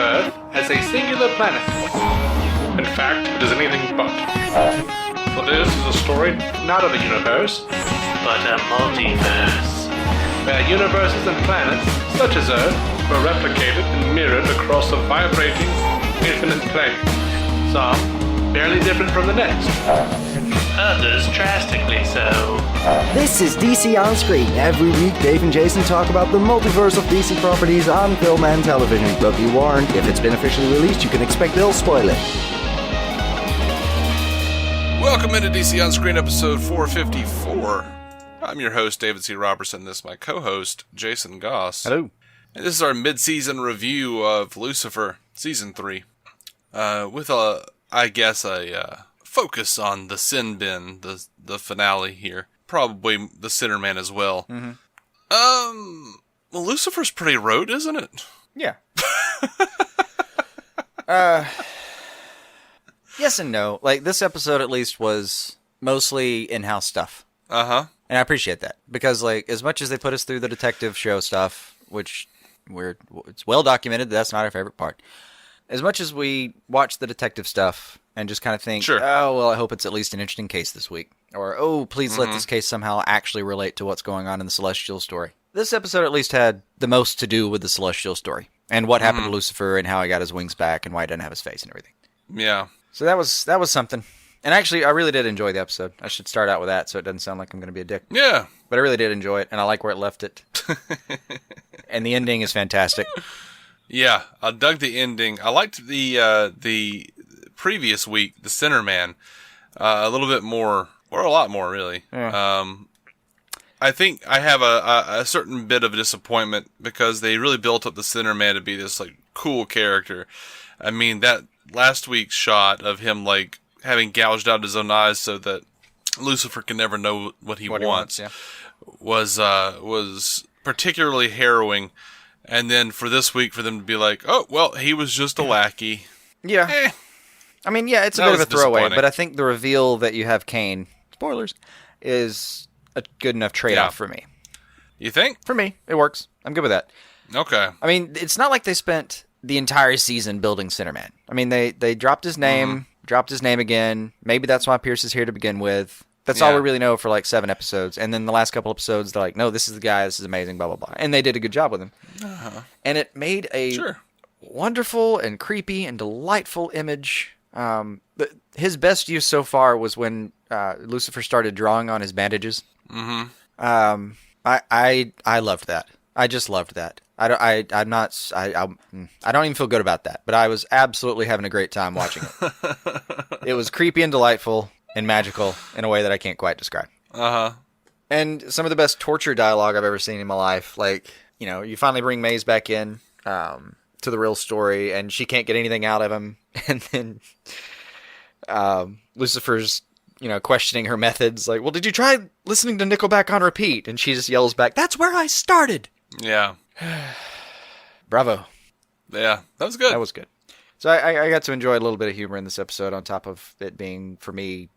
Earth as a singular planet. In fact, it is anything but. For this is a story not of a universe, but a multiverse. Where universes and planets, such as Earth, were replicated and mirrored across a vibrating, infinite plane. Some barely different from the next. Others drastically so. This is DC On Screen. Every week, Dave and Jason talk about the multiverse of DC properties on film and television. But be warned, if it's been officially released, you can expect they'll spoil it. Welcome into DC On Screen episode 454. I'm your host, David C. Robertson. This is my co-host, Jason Goss. Hello. And this is our mid-season review of Lucifer, Season 3. With a focus on the Sin Bin, the finale here. Probably the Sinner Man as well. Mm-hmm. Well, Lucifer's pretty rote, isn't it? Yeah. Yes and no. Like, this episode at least was mostly in-house stuff. Uh-huh. And I appreciate that. Because, like, as much as they put us through the detective show stuff, which it's well documented, that's not our favorite part. As much as we watch the detective stuff and just kind of think, sure. Oh, well, I hope it's at least an interesting case this week. Or, oh, please let this case somehow actually relate to what's going on in the Celestial story. This episode at least had the most to do with the Celestial story. And what happened to Lucifer and how he got his wings back and why he doesn't have his face and everything. Yeah. So that was something. And actually, I really did enjoy the episode. I should start out with that so it doesn't sound like I'm going to be a dick. Yeah. But I really did enjoy it, and I like where it left it. And the ending is fantastic. Yeah, I dug the ending. I liked the previous week, the Sinner Man, a little bit more, or a lot more, really. Yeah. I think I have a certain bit of a disappointment because they really built up the Sinner Man to be this like cool character. I mean, that last week's shot of him like having gouged out his own eyes so that Lucifer can never know what he wants, was particularly harrowing. And then for this week, for them to be like, oh, well, he was just a lackey. Yeah. I mean, yeah, it's a bit of a throwaway, but I think the reveal that you have Cain, spoilers, is a good enough trade-off for me. You think? For me, it works. I'm good with that. Okay. I mean, it's not like they spent the entire season building Sinnerman. I mean, they dropped his name, dropped his name again. Maybe that's why Pierce is here to begin with. That's all we really know for like 7 episodes. And then the last couple episodes, they're like, no, this is the guy, this is amazing, blah, blah, blah. And they did a good job with him. Uh-huh. And it made a wonderful and creepy and delightful image. His best use so far was when Lucifer started drawing on his bandages. Mm-hmm. I loved that. I just loved that. I don't even feel good about that, but I was absolutely having a great time watching it. It was creepy and delightful and magical in a way that I can't quite describe. Uh-huh. And some of the best torture dialogue I've ever seen in my life. Like, you know, you finally bring Maze back in to the real story, and she can't get anything out of him. And then Lucifer's, you know, questioning her methods. Like, well, did you try listening to Nickelback on repeat? And she just yells back, that's where I started! Yeah. Bravo. Yeah, that was good. That was good. So I got to enjoy a little bit of humor in this episode on top of it being, for me,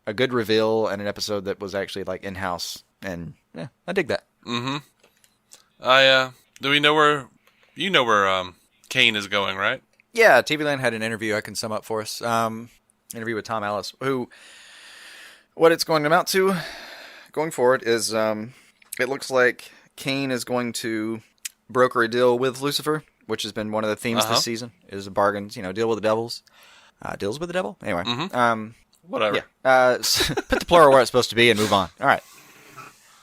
a good reveal and an episode that was actually like in-house. And yeah, I dig that. Mm-hmm. Do we know where, Cain is going, right? Yeah, TV Land had an interview I can sum up for us. Interview with Tom Ellis, who, what it's going to amount to going forward is, it looks like Cain is going to broker a deal with Lucifer, which has been one of the themes this season, is a bargain, deal with the devils. Deals with the devil? Anyway. Whatever. Yeah. Put the plural where it's supposed to be and move on. All right.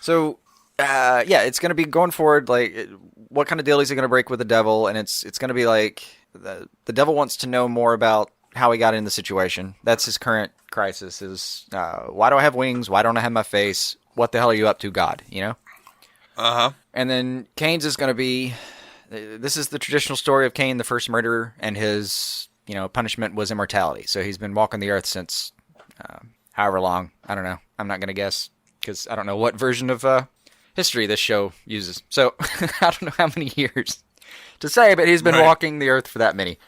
So, it's going to be going forward, like, what kind of deal is he going to break with the devil? And it's going to be like, the devil wants to know more about how he got in the situation. That's his current crisis, is, why do I have wings? Why don't I have my face? What the hell are you up to, God? Uh-huh. And then Cain's is going to be, this is the traditional story of Cain, the first murderer, and his, punishment was immortality. So he's been walking the earth since however long. I don't know. I'm not going to guess because I don't know what version of history this show uses. So I don't know how many years to say, but he's been walking the earth for that many.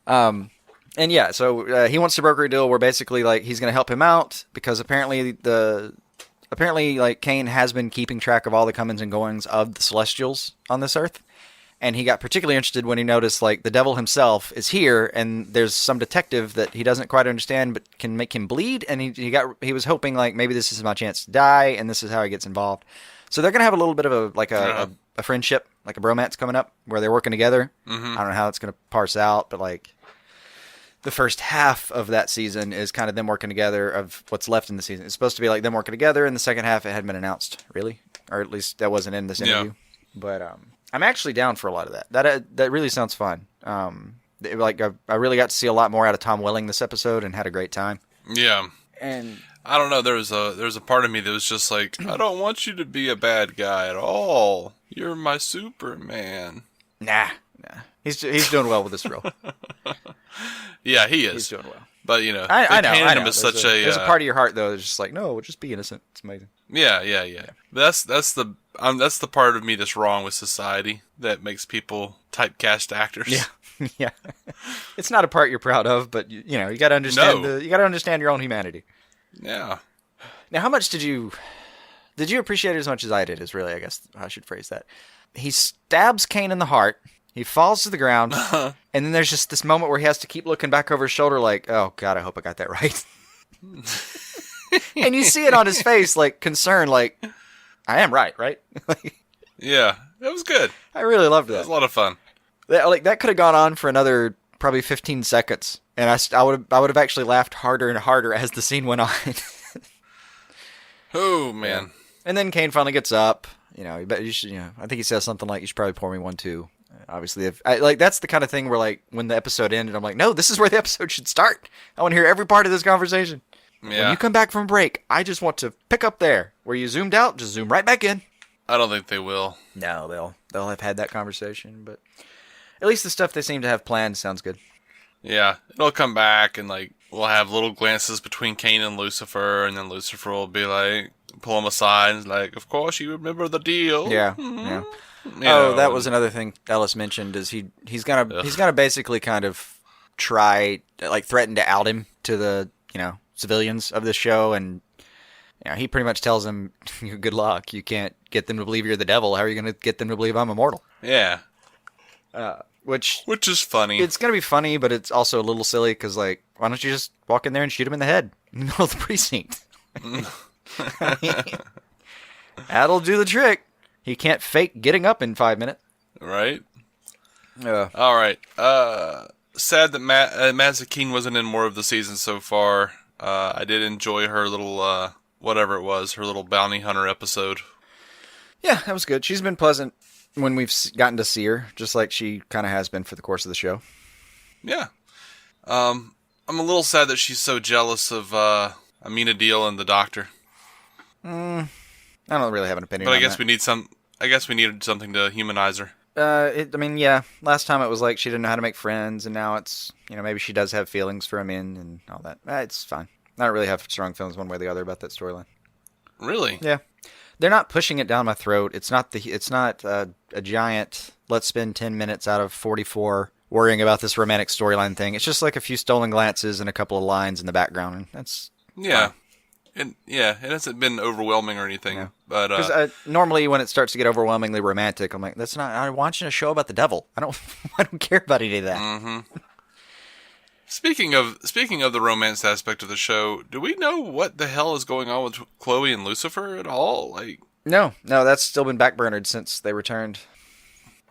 And yeah, so he wants to broker a deal where basically like he's going to help him out because apparently like Cain has been keeping track of all the comings and goings of the Celestials on this earth. And he got particularly interested when he noticed, like, the devil himself is here, and there's some detective that he doesn't quite understand, but can make him bleed. And he was hoping, like, maybe this is my chance to die, and this is how he gets involved. So they're gonna have a little bit of a friendship, like a bromance coming up, where they're working together. Mm-hmm. I don't know how it's gonna parse out, but like, the first half of that season is kind of them working together. Of what's left in the season, it's supposed to be like them working together. In the second half, it hadn't been announced, really, or at least that wasn't in this interview. Yeah. But I'm actually down for a lot of that. That really sounds fun. I really got to see a lot more out of Tom Welling this episode and had a great time. Yeah. And I don't know. There was a part of me that was just like, I don't want you to be a bad guy at all. You're my Superman. Nah. He's doing well with this role. Yeah, he is. He's doing well. But you know, I know. him as There's a part of your heart though that's just like, no, we'll just be innocent. It's amazing. Yeah. That's the part of me that's wrong with society that makes people typecast actors. Yeah. It's not a part you're proud of, but you know, you got to understand you got to understand your own humanity. Yeah. Now, how much did you appreciate it as much as I did? Is really, I guess, how I should phrase that. He stabs Cain in the heart. He falls to the ground, and then there's just this moment where he has to keep looking back over his shoulder, like, "Oh God, I hope I got that right." And you see it on his face, like concern, like, "I am right?" Yeah, it was good. I really loved that. It was a lot of fun. That could have gone on for another probably 15 seconds, and I would have actually laughed harder and harder as the scene went on. Oh man! Yeah. And then Cain finally gets up. You know, you should. You know, I think he says something like, "You should probably pour me one too." Obviously, that's the kind of thing where, like, when the episode ended, I'm like, no, this is where the episode should start. I want to hear every part of this conversation. Yeah. When you come back from break, I just want to pick up there where you zoomed out, just zoom right back in. I don't think they will. No, they'll have had that conversation, but at least the stuff they seem to have planned sounds good. Yeah, it'll come back, and like we'll have little glances between Cain and Lucifer, and then Lucifer will be like, pull him aside, and like, of course you remember the deal. Yeah. Yeah. That was another thing Ellis mentioned, is he's gonna basically kind of try, like, threaten to out him to the, you know, civilians of this show, and you know, he pretty much tells them, good luck, you can't get them to believe you're the devil, how are you gonna get them to believe I'm immortal? Yeah. Which is funny. It's gonna be funny, but it's also a little silly, because, like, why don't you just walk in there and shoot him in the head in the middle of the precinct? That'll do the trick. He can't fake getting up in 5 minutes. Right? All right. Sad that Mazikeen wasn't in more of the season so far. I did enjoy her little, whatever it was, her little bounty hunter episode. Yeah, that was good. She's been pleasant when we've gotten to see her, just like she kind of has been for the course of the show. Yeah. I'm a little sad that she's so jealous of Amina Deal and the Doctor. I don't really have an opinion but on I guess that. I guess we needed something to humanize her. Yeah. Last time it was like she didn't know how to make friends, and now it's, you know, maybe she does have feelings for Amin and all that. It's fine. I don't really have strong feelings one way or the other about that storyline. Really? Yeah. They're not pushing it down my throat. It's not a giant, let's spend 10 minutes out of 44 worrying about this romantic storyline thing. It's just like a few stolen glances and a couple of lines in the background, and that's yeah. fine. And it hasn't been overwhelming or anything. Yeah. But because normally when it starts to get overwhelmingly romantic, I'm like, I'm watching a show about the devil. I don't care about any of that. Mm-hmm. Speaking of the romance aspect of the show, do we know what the hell is going on with Chloe and Lucifer at all? Like, no, that's still been backburnered since they returned.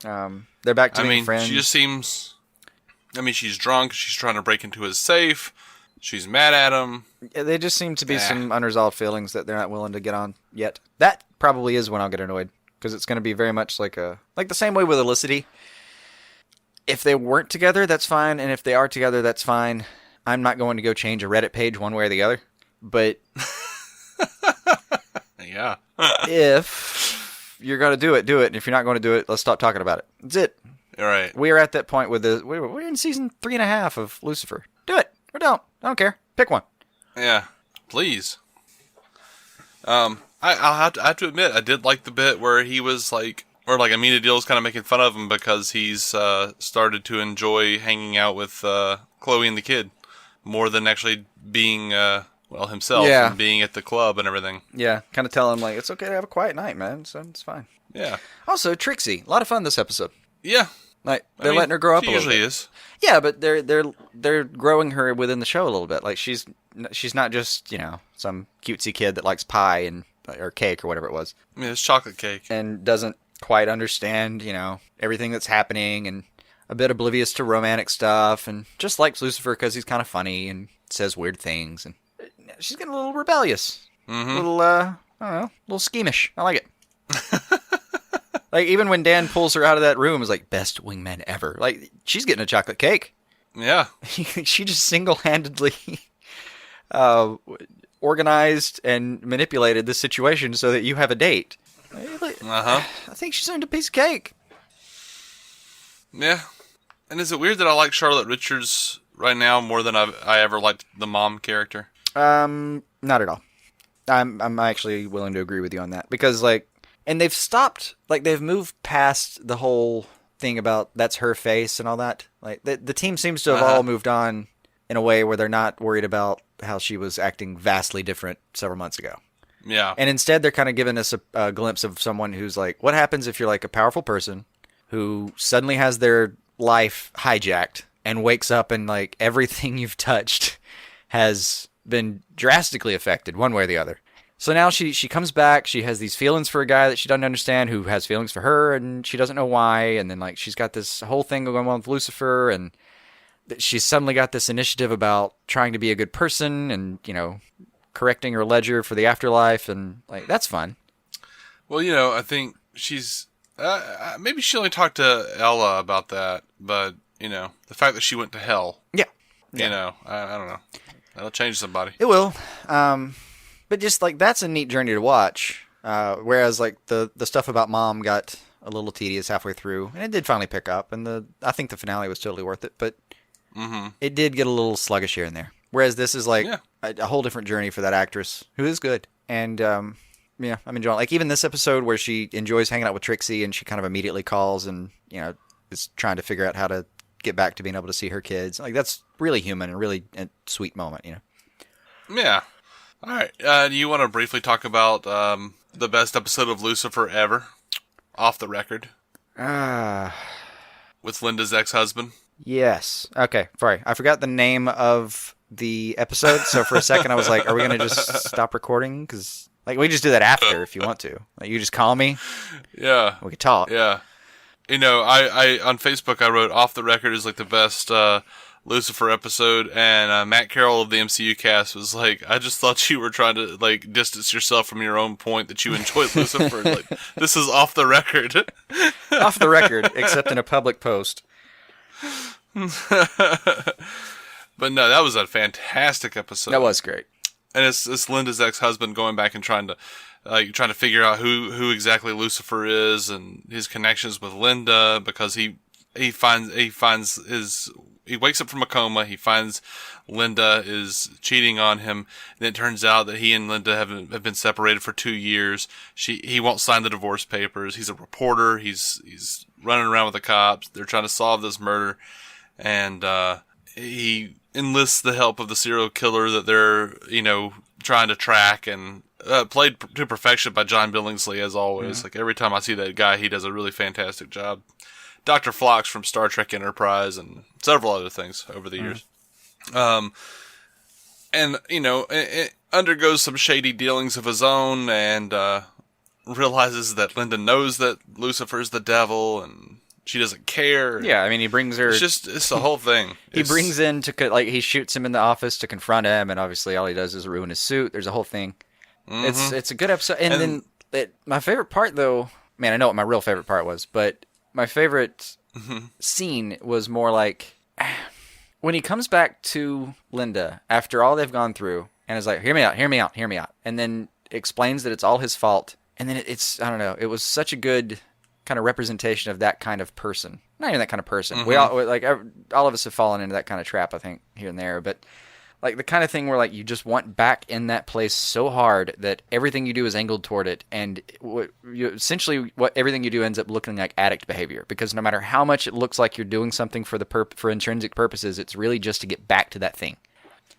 They're back to being friends. She just seems. She's drunk. She's trying to break into his safe. She's mad at him. Yeah, they just seem to be some unresolved feelings that they're not willing to get on yet. That probably is when I'll get annoyed, because it's going to be very much like the same way with Elicity. If they weren't together, that's fine, and if they are together, that's fine. I'm not going to go change a Reddit page one way or the other. But yeah, if you're going to do it, and if you're not going to do it, let's stop talking about it. That's it. All right. We are at that point with we're in season 3.5 of Lucifer. Do it or don't. I don't care. Pick one. Yeah, please. I have to admit, I did like the bit where he was like, or like Amina Deal was kind of making fun of him because he's started to enjoy hanging out with Chloe and the kid more than actually being himself and being at the club and everything. Yeah, kind of tell him like, it's okay to have a quiet night, man. So it's fine. Yeah. Also, Trixie, a lot of fun this episode. Yeah. Like they're letting her grow up a She little usually bit. is. Yeah, but they're growing her within the show a little bit. Like she's not just some cutesy kid that likes pie or cake or whatever it was, I mean, it's chocolate cake. and doesn't quite understand everything that's happening, and a bit oblivious to romantic stuff, and just likes Lucifer because he's kind of funny and says weird things, and she's getting a little rebellious, a little I don't know, a little schemish. I like it. Like, even when Dan pulls her out of that room, it's like, best wingman ever. Like, she's getting a chocolate cake. Yeah. She just single-handedly organized and manipulated this situation so that you have a date. I think she's earned a piece of cake. Yeah. And is it weird that I like Charlotte Richards right now more than I ever liked the mom character? Not at all. I'm actually willing to agree with you on that. Because, and they've stopped, they've moved past the whole thing about that's her face and all that. Like, the team seems to have all moved on in a way where they're not worried about how she was acting vastly different several months ago. Yeah. And instead, they're kind of giving us a glimpse of someone who's like, what happens if you're like a powerful person who suddenly has their life hijacked and wakes up and like everything you've touched has been drastically affected one way or the other. So now she comes back, she has these feelings for a guy that she doesn't understand who has feelings for her, and she doesn't know why, and then she's got this whole thing going on with Lucifer, and she's suddenly got this initiative about trying to be a good person and, correcting her ledger for the afterlife, and that's fun. Well, I think she's maybe she only talked to Ella about that, but the fact that she went to hell. Yeah. I don't know. That'll change somebody. It will. But just that's a neat journey to watch. Whereas the stuff about Mom got a little tedious halfway through, and it did finally pick up, and I think the finale was totally worth it, but it did get a little sluggish here and there. Whereas this is a whole different journey for that actress, who is good. And I'm enjoying even this episode where she enjoys hanging out with Trixie, and she kind of immediately calls and is trying to figure out how to get back to being able to see her kids. That's really human and really a sweet moment. Yeah. All right. Do you want to briefly talk about the best episode of Lucifer ever, off the record, with Linda's ex-husband? Yes. Okay. Sorry, I forgot the name of the episode. So for a second, I was like, "Are we gonna just stop recording?" Because we just do that after if you want to. You just call me. Yeah. We could talk. Yeah. I on Facebook I wrote off the record is the best Lucifer episode, and Matt Carroll of the MCU cast was like, I just thought you were trying to distance yourself from your own point that you enjoyed Lucifer. This is off the record. Off the record, except in a public post. But no, that was a fantastic episode. That was great. And it's Linda's ex-husband going back and trying to figure out who exactly Lucifer is and his connections with Linda, because he wakes up from a coma. He finds Linda is cheating on him. And it turns out that he and Linda have been separated for 2 years. He won't sign the divorce papers. He's a reporter. He's running around with the cops. They're trying to solve this murder. And he enlists the help of the serial killer that they're, trying to track, and played to perfection by John Billingsley, as always. Every time I see that guy, he does a really fantastic job. Dr. Phlox from Star Trek Enterprise and several other things over the years. And, it undergoes some shady dealings of his own, and realizes that Linda knows that Lucifer's the devil, and she doesn't care. Yeah, he brings her... It's the whole thing. He brings in he shoots him in the office to confront him, and obviously all he does is ruin his suit. There's a whole thing. It's a good episode. And then my favorite part, though... Man, I know what my real favorite part was, but my favorite scene was more when he comes back to Linda after all they've gone through, and is like, hear me out, and then explains that it's all his fault. And then it's, I don't know, it was such a good kind of representation of that kind of person. Not even that kind of person. We all of us have fallen into that kind of trap, I think, here and there. But the kind of thing where you just want back in that place so hard that everything you do is angled toward it, and essentially everything you do ends up looking like addict behavior. Because no matter how much it looks like you're doing something for intrinsic purposes, it's really just to get back to that thing.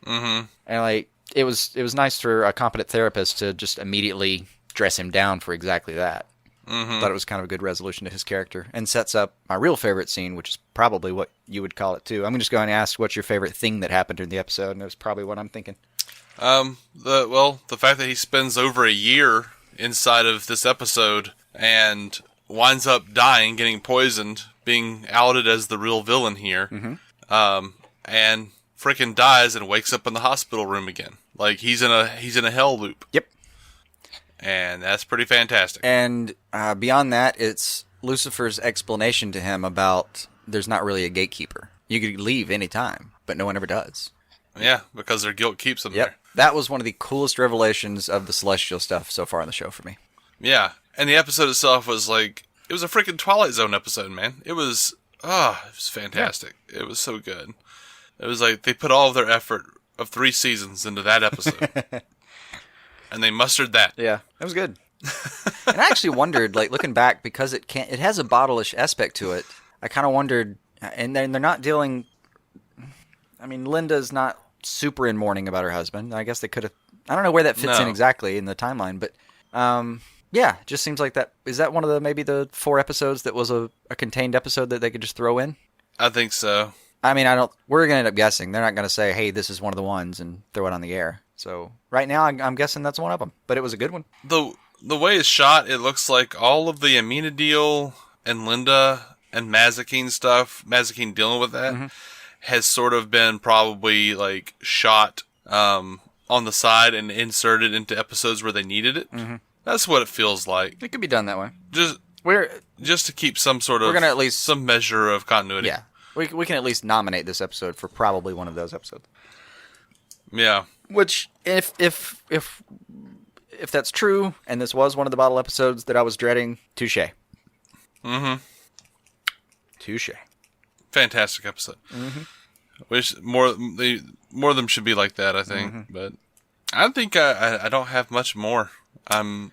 Mm-hmm. And it was nice for a competent therapist to just immediately dress him down for exactly that. Thought it was kind of a good resolution to his character, and sets up my real favorite scene, which is probably what you would call it too. I'm just going to ask what's your favorite thing that happened in the episode, and it was probably what I'm thinking. The fact that he spends over a year inside of this episode and winds up dying, getting poisoned, being outed as the real villain here, and frickin' dies and wakes up in the hospital room again. Like he's in a hell loop. Yep. And that's pretty fantastic. And beyond that, it's Lucifer's explanation to him about there's not really a gatekeeper. You could leave any time, but no one ever does. Yeah, because their guilt keeps them there. That was one of the coolest revelations of the Celestial stuff so far on the show for me. Yeah, and the episode itself was like, it was a freaking Twilight Zone episode, man. It was fantastic. Yeah. It was so good. It was like they put all of their effort of 3 seasons into that episode. And they mustered that. Yeah, it was good. And I actually wondered, like, looking back, because it has a bottle-ish aspect to it, I kind of wondered, and they're not dealing, I mean, Linda's not super in mourning about her husband. I guess they could have, I don't know where that fits in exactly in the timeline, but, yeah, it just seems like that, is that one of maybe the 4 episodes that was a contained episode that they could just throw in? I think so. I mean, we're going to end up guessing. They're not going to say, hey, this is one of the ones and throw it on the air. So right now, I'm guessing that's one of them. But it was a good one. The way it's shot, it looks like all of the Amenadiel and Linda and Mazikeen stuff, Mazikeen dealing with that, has sort of been probably like shot on the side and inserted into episodes where they needed it. That's what it feels like. It could be done that way. Just to keep some sort of, we're gonna at least some measure of continuity. Yeah, we can at least nominate this episode for probably one of those episodes. Yeah. Which, if that's true, and this was one of the bottle episodes that I was dreading, touche. Touche. Fantastic episode. Wish more of them should be like that, I think. But I think I don't have much more. I'm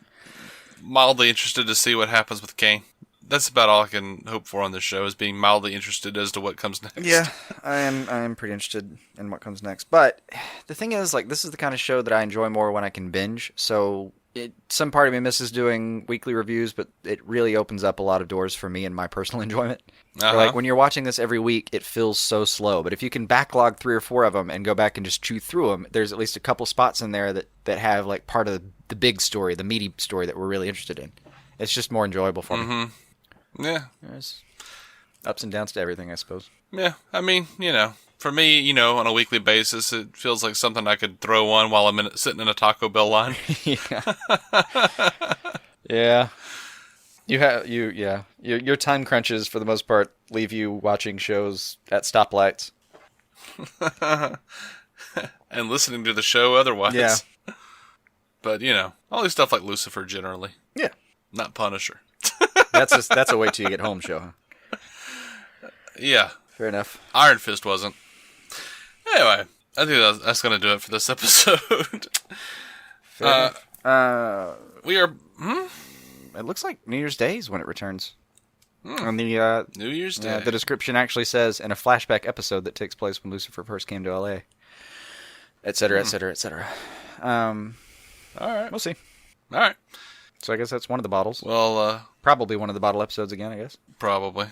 mildly interested to see what happens with Cain. That's about all I can hope for on this show, is being mildly interested as to what comes next. Yeah, I am pretty interested in what comes next. But the thing is, like, this is the kind of show that I enjoy more when I can binge. So some part of me misses doing weekly reviews, but it really opens up a lot of doors for me and my personal enjoyment. Like, when you're watching this every week, it feels so slow. But if you can backlog 3 or 4 of them and go back and just chew through them, there's at least a couple spots in there that have, like, part of the big story, the meaty story that we're really interested in. It's just more enjoyable for me. Yeah. There's ups and downs to everything, I suppose. Yeah, I mean, for me, on a weekly basis, it feels like something I could throw on while I'm sitting in a Taco Bell line. Yeah. Your time crunches, for the most part, leave you watching shows at stoplights. And listening to the show otherwise. Yeah. But, all these stuff like Lucifer generally. Yeah. Not Punisher. That's a wait till you get home show, huh? Yeah. Fair enough. Iron Fist wasn't. Anyway, I think that's going to do it for this episode. Fair enough. We are... It looks like New Year's Day is when it returns. On the New Year's Day. The description actually says, in a flashback episode that takes place when Lucifer first came to L.A., et cetera, et cetera, et cetera. All right. We'll see. All right. So I guess that's one of the bottles. Well, probably one of the bottle episodes again, I guess. Probably.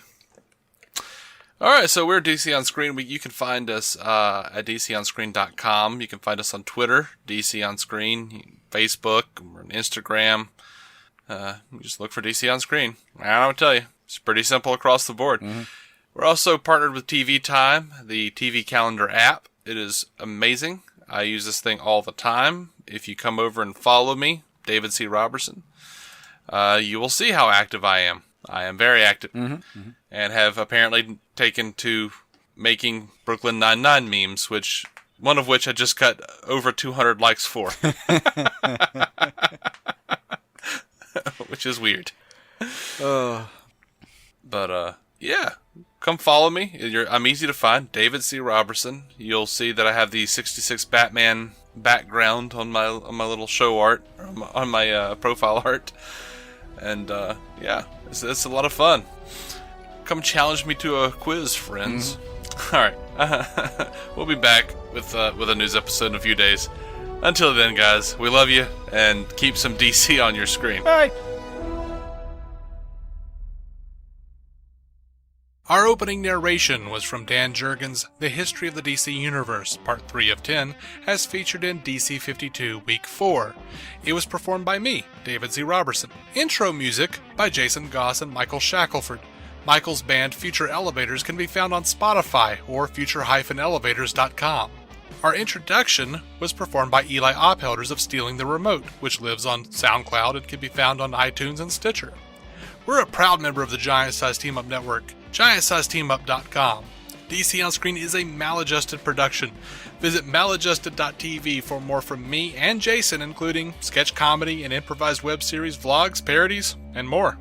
All right, so we're DC On Screen. You can find us at dconscreen.com. You can find us on Twitter, DC On Screen, Facebook, or Instagram. You just look for DC On Screen. I don't know what to tell you. It's pretty simple across the board. We're also partnered with TV Time, the TV calendar app. It is amazing. I use this thing all the time. If you come over and follow me, David C. Robertson, you will see how active I am. I am very active, and have apparently taken to making Brooklyn Nine-Nine memes, one of which I just got over 200 likes for, which is weird. But yeah, come follow me. I'm easy to find, David C. Robertson. You'll see that I have the '66 Batman background on my little show art, on my profile art. And, yeah, it's a lot of fun. Come challenge me to a quiz, friends. All right. We'll be back with a news episode in a few days. Until then, guys, we love you, and keep some DC on your screen. Bye. Our opening narration was from Dan Jurgens' The History of the DC Universe, Part 3 of 10, as featured in DC 52 Week 4. It was performed by me, David Z. Robertson. Intro music by Jason Goss and Michael Shackelford. Michael's band Future Elevators can be found on Spotify or future-elevators.com. Our introduction was performed by Eli Ophelders of Stealing the Remote, which lives on SoundCloud and can be found on iTunes and Stitcher. We're a proud member of the Giant Size Team Up Network, GiantSizeTeamUp.com. DC On Screen is a maladjusted production. Visit maladjusted.tv for more from me and Jason, including sketch comedy and improvised web series, vlogs, parodies, and more.